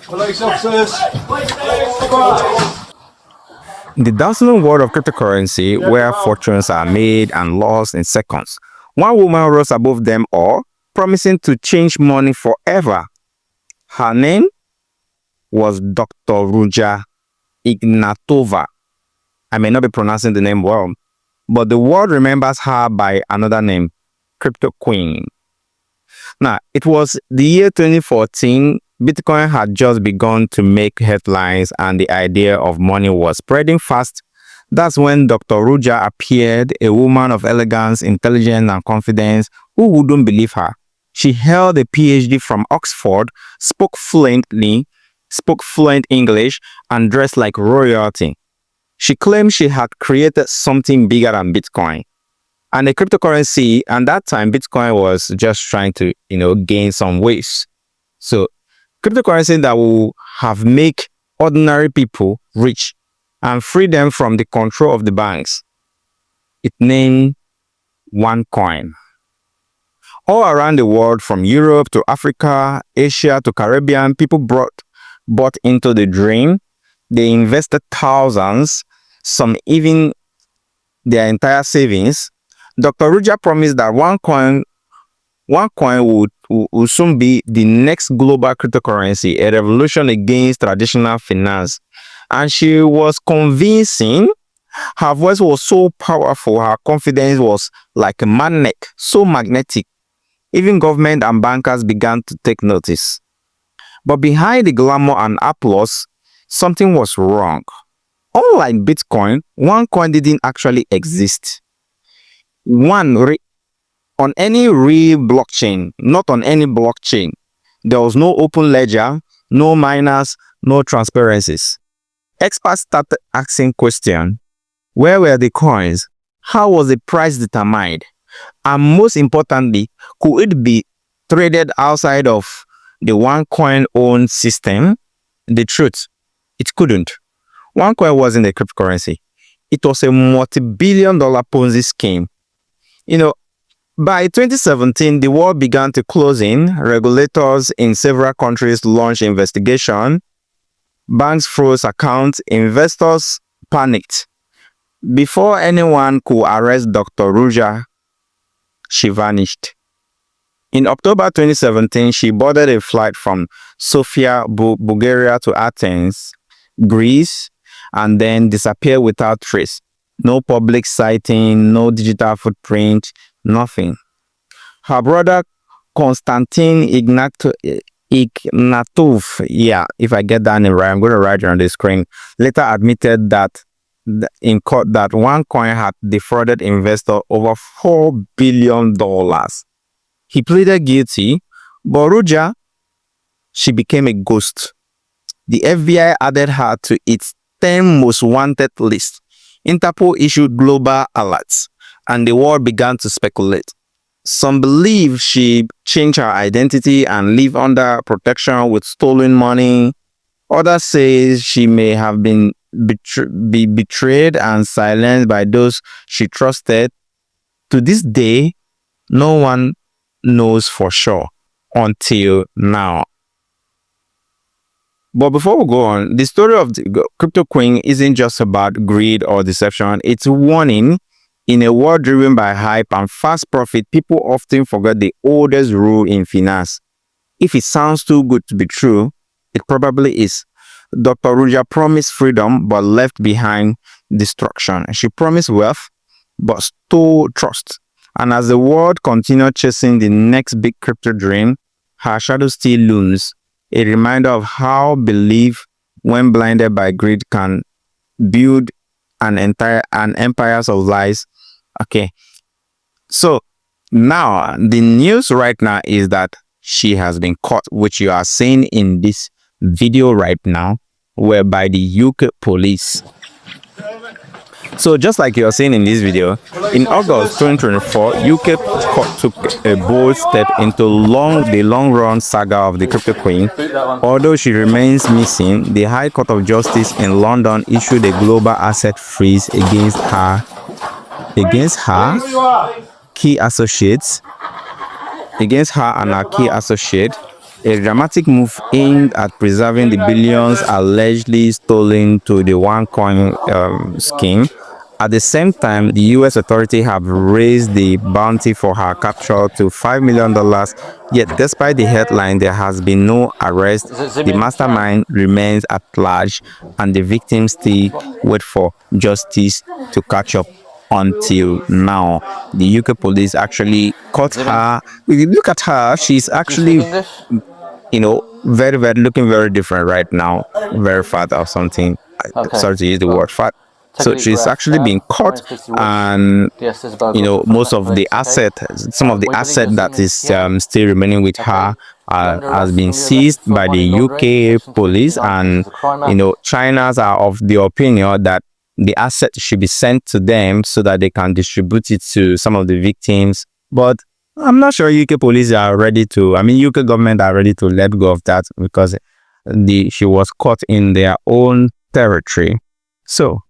Police officers. The dazzling world of cryptocurrency, where fortunes are made and lost in seconds, one woman rose above them all, promising to change money forever. Her name was Dr. Ruja Ignatova. I may not be pronouncing the name well, but the world remembers her by another name, Cryptoqueen. Now, it was the year 2014. Bitcoin had just begun to make headlines and the idea of money was spreading fast. That's when Dr. Ruja appeared, a woman of elegance, intelligence, and confidence. Who wouldn't believe her? She held a PhD from Oxford, spoke fluent English, and dressed like royalty. She claimed she had created something bigger than Bitcoin. And the cryptocurrency, and that time Bitcoin was just trying to, gain some waves. So cryptocurrency that will have make ordinary people rich and free them from the control of the banks. It named OneCoin. All around the world, from Europe to Africa, Asia to Caribbean, people bought into the dream. They invested thousands, some even their entire savings. Dr. Ruja promised that OneCoin would soon be the next global cryptocurrency, a revolution against traditional finance. And she was convincing. Her voice was so powerful, her confidence was like a magnet, so magnetic. Even government and bankers began to take notice. But behind the glamour and applause, something was wrong. Unlike Bitcoin, OneCoin didn't actually exist. On any real blockchain, not on any blockchain. There was no open ledger, no miners, no transparencies. Experts started asking questions. Where were the coins? How was the price determined? And most importantly, could it be traded outside of the OneCoin owned system? The truth, it couldn't. OneCoin wasn't a cryptocurrency. It was a multi-billion-dollar Ponzi scheme. By 2017, the world began to close in. Regulators in several countries launched investigation. Banks froze accounts. Investors panicked. Before anyone could arrest Dr. Ruja, she vanished. In October 2017, she boarded a flight from Sofia, Bulgaria to Athens, Greece, and then disappeared without trace. No public sighting, no digital footprint, nothing. Her brother, Konstantin Ignatov, if I get that name right, I'm going to write it on the screen, later admitted that in court that OneCoin had defrauded investors over $4 billion. He pleaded guilty, but Ruja, she became a ghost. The FBI added her to its 10 most wanted list. Interpol issued global alerts, and the world began to speculate. Some believe she changed her identity and lived under protection with stolen money. Others say she may have been betrayed and silenced by those she trusted. To this day, no one knows for sure until now. But before we go on, the story of the Cryptoqueen isn't just about greed or deception. It's warning. In a world driven by hype and fast profit, people often forget the oldest rule in finance. If it sounds too good to be true, it probably is. Dr. Ruja promised freedom but left behind destruction. She promised wealth but stole trust. And as the world continued chasing the next big crypto dream, her shadow still looms. A reminder of how belief, when blinded by greed, can build an empires of lies. Okay, so now the news right now is that she has been caught, which you are seeing in this video right now, whereby the UK police. So just like you are seeing in this video, in August 2024, UK took a bold step into the long-run saga of the Cryptoqueen. Although she remains missing, the High Court of Justice in London issued a global asset freeze against her key associates, against her and her key associate, a dramatic move aimed at preserving the billions allegedly stolen to the OneCoin scheme. At the same time, the U.S. authorities have raised the bounty for her capture to $5 million. Yet, despite the headline, there has been no arrest. The mastermind remains at large, and the victims still wait for justice to catch up. Until now, the UK police actually caught her. If you look at her, she's actually, very looking very different right now, very fat or something. Okay. Sorry to use the word fat. Take a So deep she's breath actually being down. caught, and most of the asset, some of the asset that is still remaining with her has been seized by the UK police, and China's are of the opinion that the asset should be sent to them so that they can distribute it to some of the victims. But I'm not sure UK police are ready to. I mean, UK government are ready to let go of that because she was caught in their own territory. So